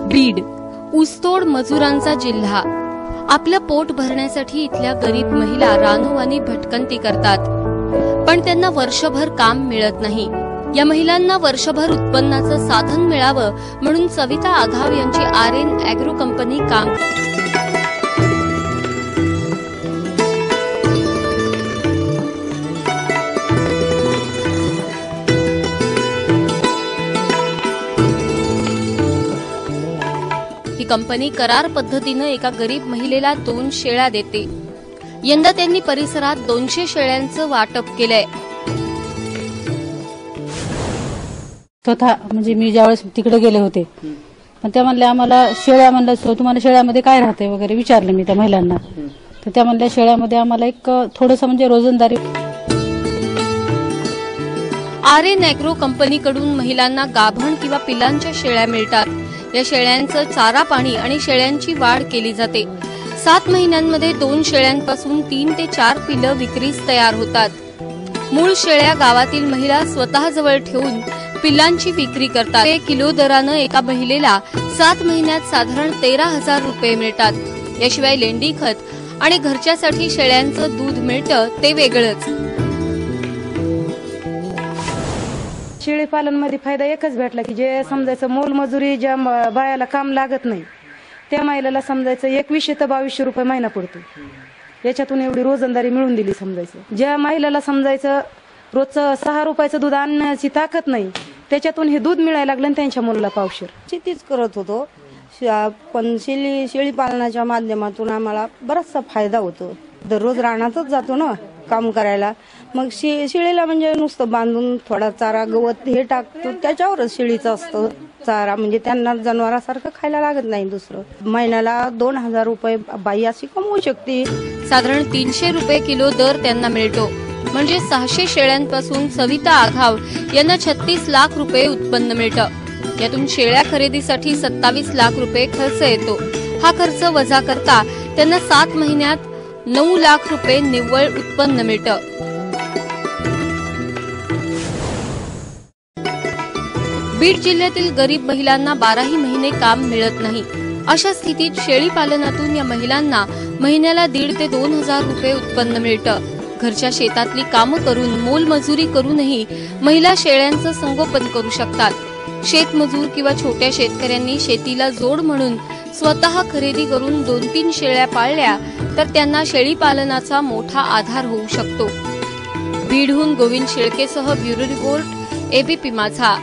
बीड ऊसतोड मजुरांचा जिल्हा। आपलं पोट भरण्यासाठी इथल्या गरीब महिला रानोवानी भटकंती करतात, पण त्यांना वर्षभर काम मिळत नाही। या महिलांना वर्षभर उत्पन्नाचं साधन मिळावं म्हणून सविता आघाव यांची आर्यन ॲग्रो कंपनी काम ही कंपनी करार पद्धतीने एका गरीब महिलेला 2 शेळ्या देते। यंदा त्यांनी परिसरात 200 शेळ्यांचं वाटप केलंय। स्वतः म्हणजे मी ज्यावेळेस तिकडे गेले होते, पण त्या म्हणल्या आम्हाला शेळ्या, म्हणलं तुम्हाला शेळ्यामध्ये काय राहते वगैरे विचारलं मी त्या महिलांना, तर त्या म्हणल्या शेळ्यामध्ये आम्हाला एक थोडंसं म्हणजे रोजंदारी। आर्यन ॲग्रो कंपनीकडून महिलांना गाभण किंवा पिलांच्या शेळ्या मिळतात। या शेळ्यांचं चारा पाणी आणि शेळ्यांची वाढ केली जाते। 7 महिन्यांमध्ये 2 शेळ्यांपासून 3 ते 4 पिलं विक्रीस तयार होतात। मूळ शेळ्या गावातील महिला स्वतः जवळ ठेवून पिल्लांची विक्री करतात। किलो दरानं एका महिलेला 7 महिन्यात साधारण 13,000 रुपये मिळतात। याशिवाय लेंडी खत आणि घरच्यासाठी शेळ्यांचं दूध मिळतं ते वेगळंच। शेळी पालन मध्ये फायदा एकच भेटला की जे समजायचं मोलमजुरी ज्या बायाला काम लागत नाही त्या महिलेला समजायचं 2100 ते 2200 रुपये महिना पडतो। याच्यातून एवढी रोजंदारी मिळून दिली समजायचं। ज्या महिलेला समजायचं रोजचं 6 रुपयाचं दूध आणण्याची ताकद नाही, त्याच्यातून हे दूध मिळायला लागलं त्यांच्या मुलाला पावशेर। शेतीच करत होतो, पण शेळी पालनाच्या माध्यमातून आम्हाला बराचसा फायदा होतो। दररोज रानातच जातो ना काम करायला, मग शेळीला म्हणजे नुसतं बांधून थोडा चारा गवत हे टाकतो, त्याच्यावरच शेळीचं असतं चारा, म्हणजे त्यांना जनावरासारखं खायला लागत नाही दुसरं। महिन्याला 2,000 रुपये बाई अशी कमवू शकते। साधारण 300 रुपये किलो दर त्यांना मिळतो, म्हणजे 600 शेळ्यांपासून सविता आघाव यांना 36 लाख रुपये उत्पन्न मिळतं। यातून शेळ्या खरेदीसाठी 27 लाख रुपये खर्च येतो। हा खर्च वजा करता त्यांना 7 महिन्यात 9 लाख रुपये निव्वळ उत्पन्न मिळतं। बीड जिल्ह्यातील गरीब महिलांना 12ही महिने काम मिळत नाही। अशा स्थितीत शेळी पालनातून या महिलांना महिन्याला 1,500 ते 2,000 रुपये उत्पन्न मिळतं। घरच्या शेतातली कामं करून मोलमजुरी करूनही महिला शेळ्यांचं संगोपन करू शकतात। शेतमजूर किंवा छोट्या शेतकऱ्यांनी शेतीला जोड म्हणून स्वतः खरेदी करून 2-3 शेळ्या पाळल्या तर त्यांना शेळी पालनाचा मोठा आधार होऊ शकतो। बीडहून गोविंद शेळकेसह ब्युरो रिपोर्ट, एबीपी माझा।